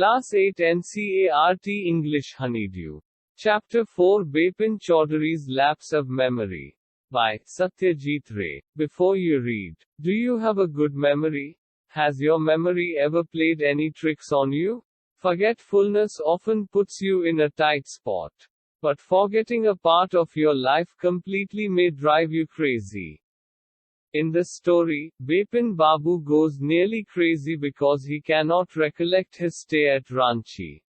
Class 8 NCERT English Honeydew. Chapter 4 Bepin Choudury's Lapse of Memory. By Satyajit Ray. Before you read, do you have a good memory? Has your memory ever played any tricks on you? Forgetfulness often puts you in a tight spot. But forgetting a part of your life completely may drive you crazy. In this story, Bepin Babu goes nearly crazy because he cannot recollect his stay at Ranchi.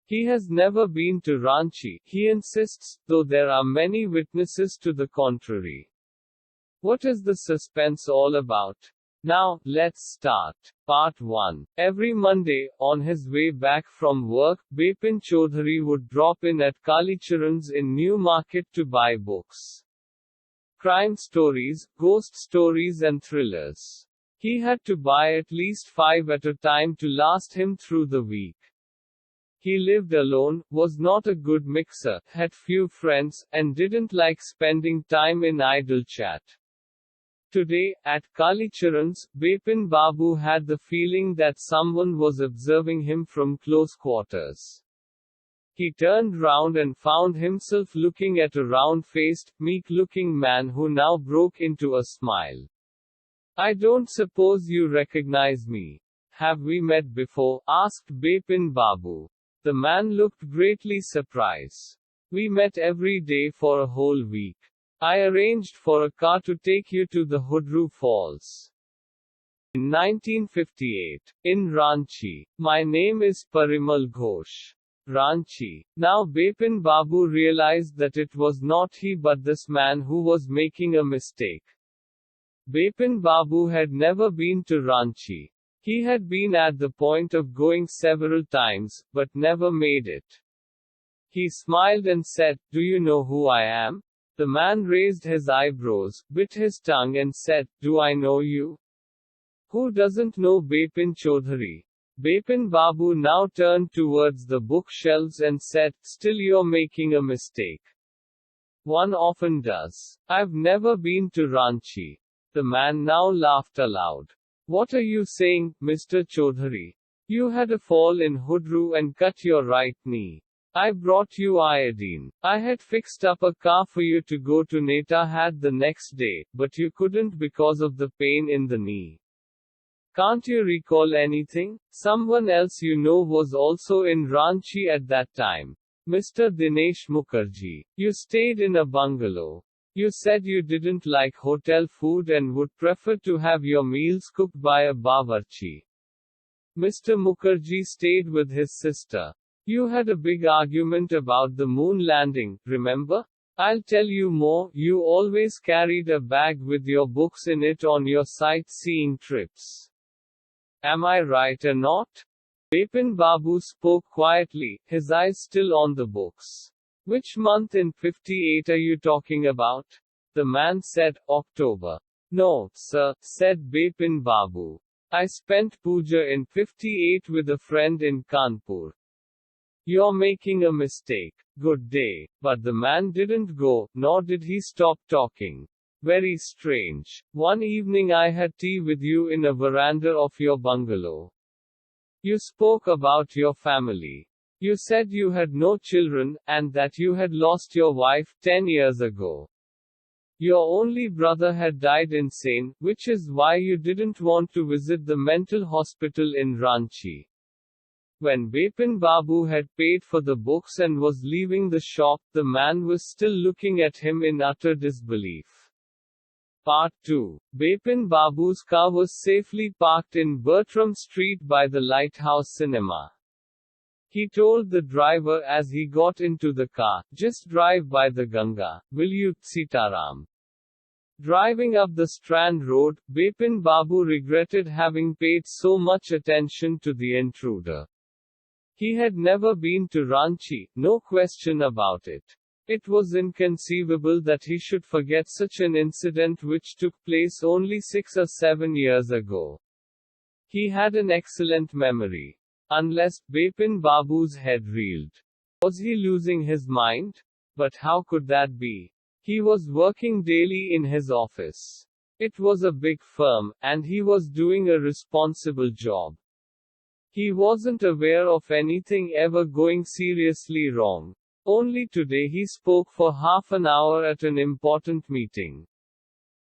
He has never been to Ranchi, he insists, though there are many witnesses to the contrary. What is the suspense all about? Now, let's start. Part 1. Every Monday, on his way back from work, Bepin Choudury would drop in at Kalicharan's in New Market to buy books. Crime stories, ghost stories and thrillers. He had to buy at least 5 at a time to last him through the week. He lived alone, was not a good mixer, had few friends, and didn't like spending time in idle chat. Today, at Kalicharan's, Bepin Babu had the feeling that someone was observing him from close quarters. He turned round and found himself looking at a round-faced, meek-looking man who now broke into a smile. "I don't suppose you recognize me. Have we met before?" asked Bepin Babu. The man looked greatly surprised. "We met every day for a whole week. I arranged for a car to take you to the Honeydew Falls. In 1958. In Ranchi. My name is Parimal Ghosh. Ranchi." Now Bepin Babu realized that it was not he but this man who was making a mistake. Bepin Babu had never been to Ranchi. He had been at the point of going several times, but never made it. He smiled and said, "Do you know who I am?" The man raised his eyebrows, bit his tongue and said, "Do I know you? Who doesn't know Bepin Choudury?" Bepin Babu now turned towards the bookshelves and said, "Still you're making a mistake. One often does. I've never been to Ranchi." The man now laughed aloud. "What are you saying, Mr. Choudury? You had a fall in Honeydew and cut your right knee. I brought you iodine. I had fixed up a car for you to go to Netahad the next day, but you couldn't because of the pain in the knee. Can't you recall anything? Someone else you know was also in Ranchi at that time. Mr. Dinesh Mukherjee. You stayed in a bungalow. You said you didn't like hotel food and would prefer to have your meals cooked by a bawarchi. Mr. Mukherjee stayed with his sister. You had a big argument about the moon landing, remember? I'll tell you more, you always carried a bag with your books in it on your sightseeing trips. Am I right or not?" Bepin Babu spoke quietly, his eyes still on the books. "Which month in 58 are you talking about?" The man said, "October." "No, sir," said Bepin Babu. "I spent puja in 58 with a friend in Kanpur." "You're making a mistake. Good day." But the man didn't go, nor did he stop talking. "Very strange. One evening I had tea with you in a veranda of your bungalow. You spoke about your family. You said you had no children, and that you had lost your wife 10 years ago. Your only brother had died insane, which is why you didn't want to visit the mental hospital in Ranchi." When Bepin Babu had paid for the books and was leaving the shop, the man was still looking at him in utter disbelief. Part 2. Bepin Babu's car was safely parked in Bertram Street by the Lighthouse Cinema. He told the driver as he got into the car, "Just drive by the Ganga, will you, Sitaram?" Driving up the Strand Road, Bepin Babu regretted having paid so much attention to the intruder. He had never been to Ranchi, no question about it. It was inconceivable that he should forget such an incident which took place only 6 or 7 years ago. He had an excellent memory. Unless Bepin Babu's head reeled. Was he losing his mind? But how could that be? He was working daily in his office. It was a big firm, and he was doing a responsible job. He wasn't aware of anything ever going seriously wrong. Only today he spoke for half an hour at an important meeting.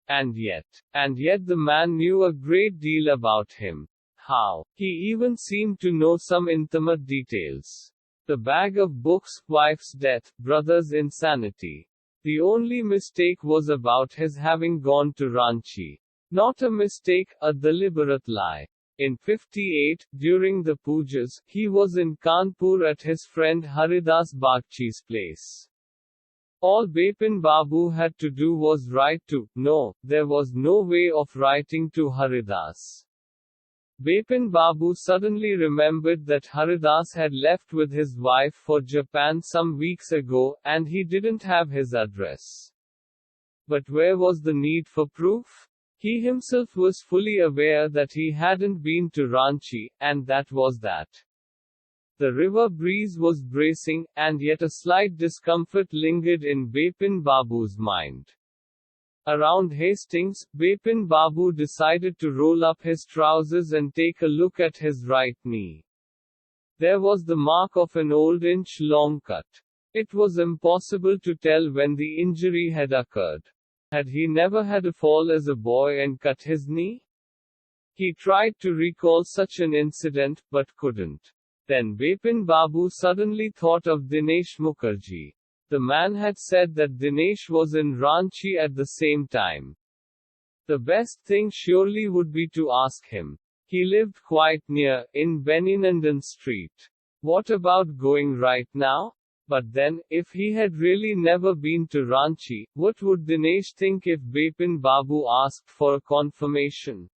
And yet the man knew a great deal about him. How? He even seemed to know some intimate details. The bag of books, wife's death, brother's insanity. The only mistake was about his having gone to Ranchi. Not a mistake, a deliberate lie. In 58, during the pujas, he was in Kanpur at his friend Haridas Bagchi's place. All Bepin Babu had to do was write to. No, there was no way of writing to Haridas. Bepin Babu suddenly remembered that Haridas had left with his wife for Japan some weeks ago, and he didn't have his address. But where was the need for proof? He himself was fully aware that he hadn't been to Ranchi, and that was that. The river breeze was bracing, and yet a slight discomfort lingered in Bepin Babu's mind. Around Hastings, Bepin Babu decided to roll up his trousers and take a look at his right knee. There was the mark of an old inch-long cut. It was impossible to tell when the injury had occurred. Had he never had a fall as a boy and cut his knee? He tried to recall such an incident, but couldn't. Then Bepin Babu suddenly thought of Dinesh Mukherjee. The man had said that Dinesh was in Ranchi at the same time. The best thing surely would be to ask him. He lived quite near, in Beninandan Street. What about going right now? But then, if he had really never been to Ranchi, what would Dinesh think if Bepin Babu asked for a confirmation?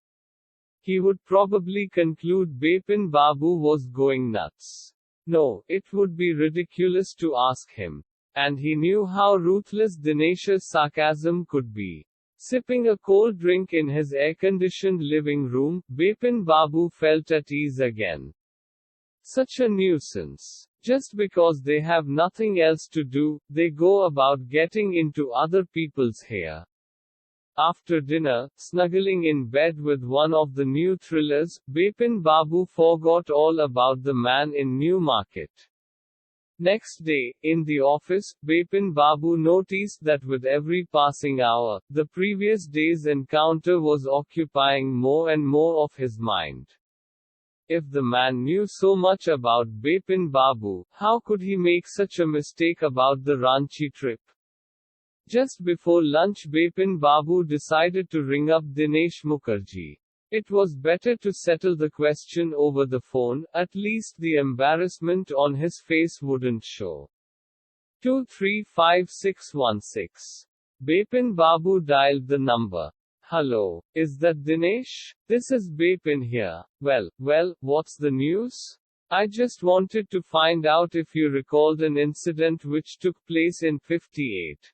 He would probably conclude Bepin Babu was going nuts. No, it would be ridiculous to ask him. And he knew how ruthless Dinesh's sarcasm could be. Sipping a cold drink in his air-conditioned living room, Bepin Babu felt at ease again. Such a nuisance. Just because they have nothing else to do, they go about getting into other people's hair. After dinner, snuggling in bed with one of the new thrillers, Bepin Babu forgot all about the man in Newmarket. Next day, in the office, Bepin Babu noticed that with every passing hour, the previous day's encounter was occupying more and more of his mind. If the man knew so much about Bepin Babu, how could he make such a mistake about the Ranchi trip? Just before lunch, Bepin Babu decided to ring up Dinesh Mukherjee. It was better to settle the question over the phone, at least the embarrassment on his face wouldn't show. 235616. Bepin Babu dialed the number. Hello, is that Dinesh? This is Bepin here. Well, what's the news? I just wanted to find out if you recalled an incident which took place in 58.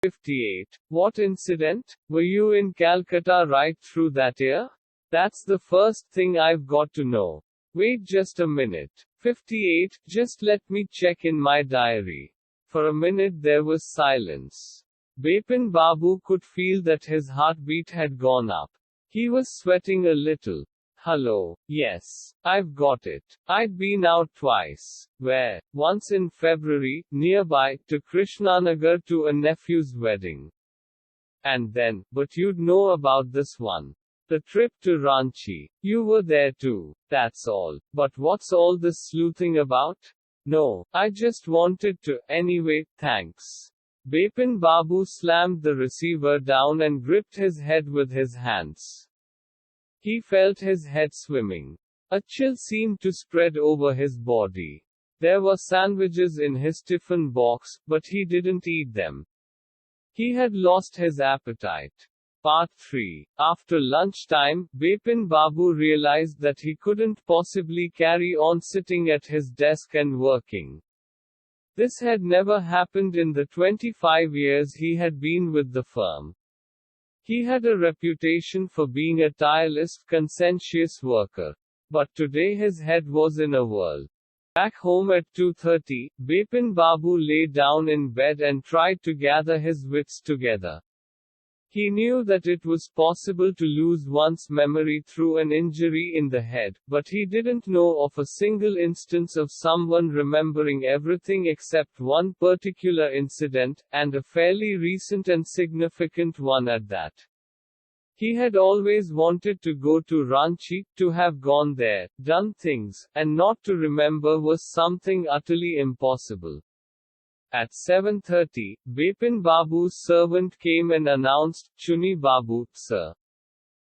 58. What incident? Were you in Calcutta right through that year? That's the first thing I've got to know. Wait just a minute. 58. Just let me check in my diary. For a minute there was silence. Bepin Babu could feel that his heartbeat had gone up. He was sweating a little. Hello. Yes, I've got it. I'd been out twice. Where? Once in February, nearby, to Krishnanagar to a nephew's wedding. And then, but you'd know about this one. The trip to Ranchi. You were there too. That's all. But what's all this sleuthing about? No, I just wanted to. Anyway, thanks. Bepin Babu slammed the receiver down and gripped his head with his hands. He felt his head swimming. A chill seemed to spread over his body. There were sandwiches in his tiffin box, but he didn't eat them. He had lost his appetite. Part 3. After lunchtime, Bepin Babu realized that he couldn't possibly carry on sitting at his desk and working. This had never happened in the 25 years he had been with the firm. He had a reputation for being a tireless, conscientious worker. But today his head was in a whirl. Back home at 2:30, Bepin Babu lay down in bed and tried to gather his wits together. He knew that it was possible to lose one's memory through an injury in the head, but he didn't know of a single instance of someone remembering everything except one particular incident, and a fairly recent and significant one at that. He had always wanted to go to Ranchi, to have gone there, done things, and not to remember was something utterly impossible. At 7:30, Bepin Babu's servant came and announced, "Chuni Babu, sir.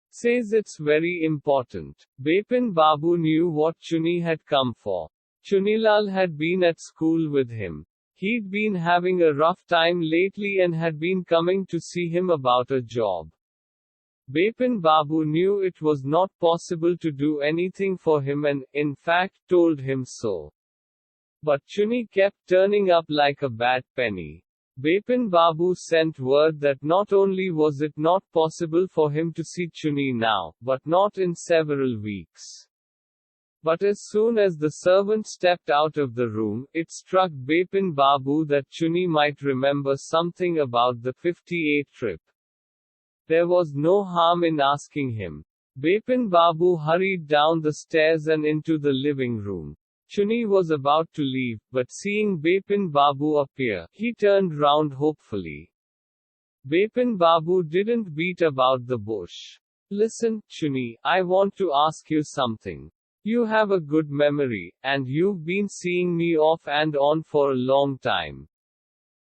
Says it's very important." Bepin Babu knew what Chuni had come for. Chunilal had been at school with him. He'd been having a rough time lately and had been coming to see him about a job. Bepin Babu knew it was not possible to do anything for him and, in fact, told him so. But Chuni kept turning up like a bad penny. Bepin Babu sent word that not only was it not possible for him to see Chuni now, but not in several weeks. But as soon as the servant stepped out of the room, it struck Bepin Babu that Chuni might remember something about the 58 trip. There was no harm in asking him. Bepin Babu hurried down the stairs and into the living room. Chuni was about to leave, but seeing Bepin Babu appear, he turned round hopefully. Bepin Babu didn't beat about the bush. "Listen, Chuni, I want to ask you something. You have a good memory, and you've been seeing me off and on for a long time.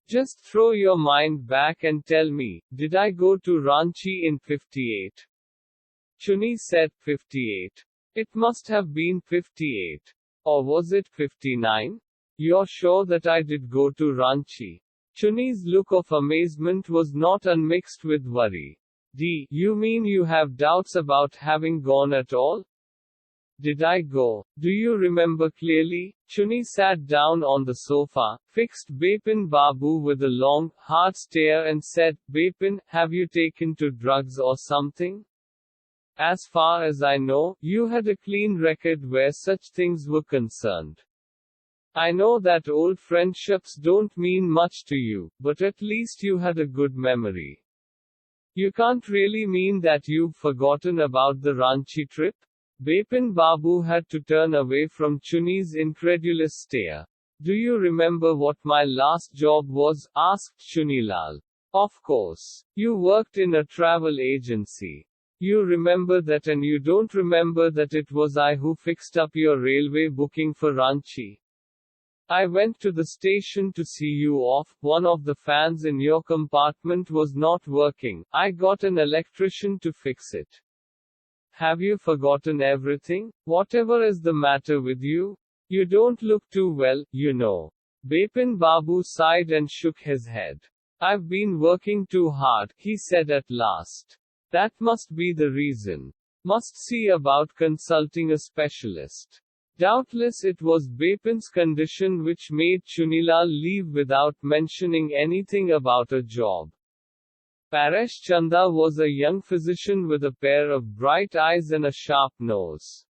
Just throw your mind back and tell me, did I go to Ranchi in 58? Chuni said 58. It must have been 58. Or was it 59? You're sure that I did go to Ranchi? Chuni's look of amazement was not unmixed with worry. You mean you have doubts about having gone at all? Did I go? Do you remember clearly? Chuni sat down on the sofa, fixed Bepin Babu with a long, hard stare and said, "Bepin, have you taken to drugs or something? As far as I know, you had a clean record where such things were concerned. I know that old friendships don't mean much to you, but at least you had a good memory. You can't really mean that you've forgotten about the Ranchi trip?" Bepin Babu had to turn away from Chuni's incredulous stare. "Do you remember what my last job was?" asked Chunilal. "Of course. You worked in a travel agency. You remember that, and you don't remember that it was I who fixed up your railway booking for Ranchi. I went to the station to see you off. One of the fans in your compartment was not working. I got an electrician to fix it. Have you forgotten everything? Whatever is the matter with you? You don't look too well, you know." Bepin Babu sighed and shook his head. "I've been working too hard," he said at last. "That must be the reason. Must see about consulting a specialist." Doubtless it was Bepin's condition which made Chunilal leave without mentioning anything about a job. Paresh Chanda was a young physician with a pair of bright eyes and a sharp nose.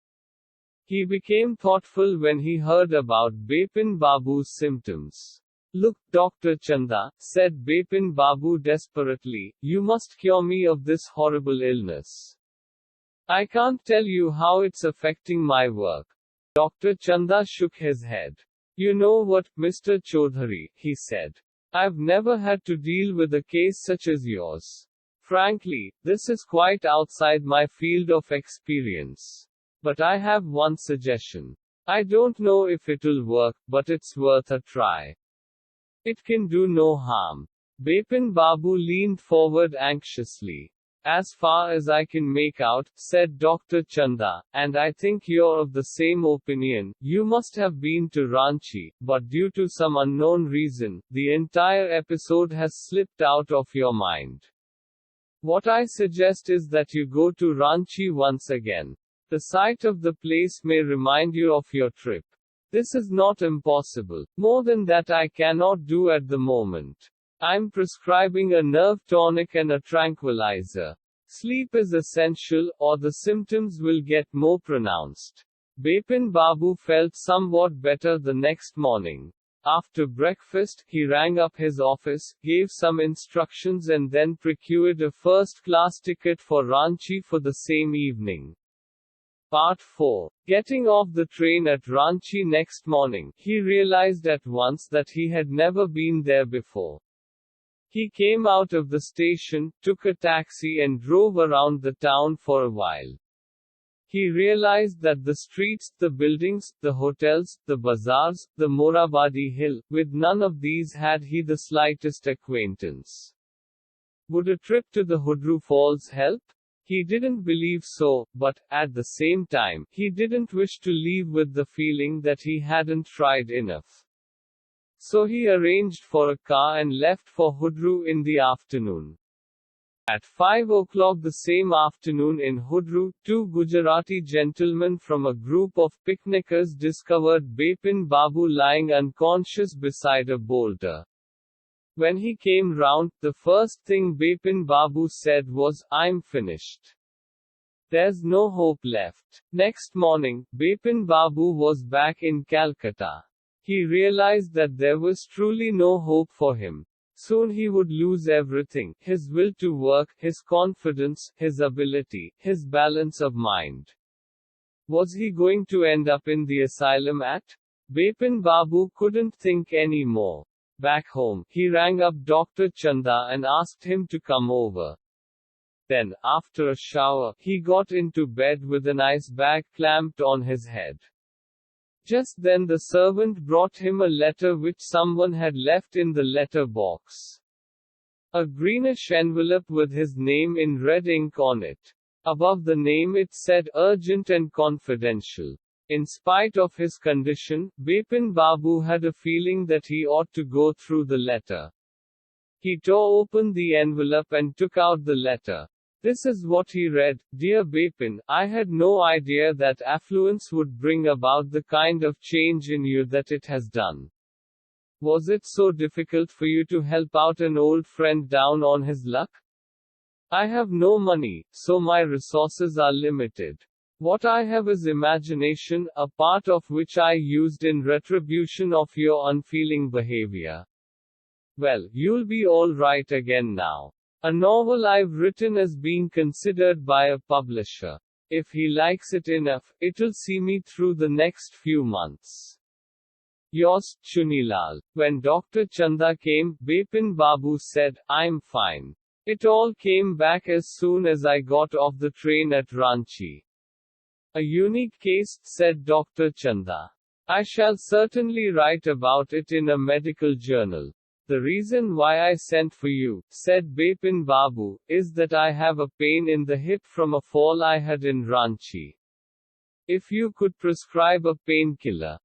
He became thoughtful when he heard about Bepin Babu's symptoms. "Look, Dr. Chanda," said Bepin Babu desperately, "you must cure me of this horrible illness. I can't tell you how it's affecting my work." Dr. Chanda shook his head. "You know what, Mr. Choudury," he said. "I've never had to deal with a case such as yours. Frankly, this is quite outside my field of experience. But I have one suggestion. I don't know if it'll work, but it's worth a try. It can do no harm." Bepin Babu leaned forward anxiously. "As far as I can make out," said Dr. Chanda, "and I think you're of the same opinion, you must have been to Ranchi, but due to some unknown reason, the entire episode has slipped out of your mind. What I suggest is that you go to Ranchi once again. The sight of the place may remind you of your trip. This is not impossible. More than that I cannot do at the moment. I'm prescribing a nerve tonic and a tranquilizer. Sleep is essential, or the symptoms will get more pronounced." Bepin Babu felt somewhat better the next morning. After breakfast, he rang up his office, gave some instructions and then procured a first-class ticket for Ranchi for the same evening. Part 4. Getting off the train at Ranchi next morning, he realized at once that he had never been there before. He came out of the station, took a taxi and drove around the town for a while. He realized that the streets, the buildings, the hotels, the bazaars, the Morabadi hill, with none of these had he the slightest acquaintance. Would a trip to the Hudru Falls help? He didn't believe so, but, at the same time, he didn't wish to leave with the feeling that he hadn't tried enough. So he arranged for a car and left for Hudru in the afternoon. At 5 o'clock the same afternoon in Hudru, two Gujarati gentlemen from a group of picnickers discovered Bepin Babu lying unconscious beside a boulder. When he came round, the first thing Bepin Babu said was, "I'm finished. There's no hope left." Next morning, Bepin Babu was back in Calcutta. He realized that there was truly no hope for him. Soon he would lose everything: his will to work, his confidence, his ability, his balance of mind. Was he going to end up in the asylum act? Bepin Babu couldn't think any more. Back home, he rang up Dr. Chanda and asked him to come over. Then, after a shower, he got into bed with an ice bag clamped on his head. Just then the servant brought him a letter which someone had left in the letter box. A greenish envelope with his name in red ink on it. Above the name it said, "Urgent and confidential." In spite of his condition, Bepin Babu had a feeling that he ought to go through the letter. He tore open the envelope and took out the letter. This is what he read: "Dear Bepin, I had no idea that affluence would bring about the kind of change in you that it has done. Was it so difficult for you to help out an old friend down on his luck? I have no money, so my resources are limited. What I have is imagination, a part of which I used in retribution of your unfeeling behavior. Well, you'll be all right again now. A novel I've written is being considered by a publisher. If he likes it enough, it'll see me through the next few months. Yours, Chunilal." When Dr. Chanda came, Bepin Babu said, "I'm fine. It all came back as soon as I got off the train at Ranchi." "A unique case," said Dr. Chanda. "I shall certainly write about it in a medical journal. The reason why I sent for you," said Bepin Babu, "is that I have a pain in the hip from a fall I had in Ranchi. If you could prescribe a painkiller,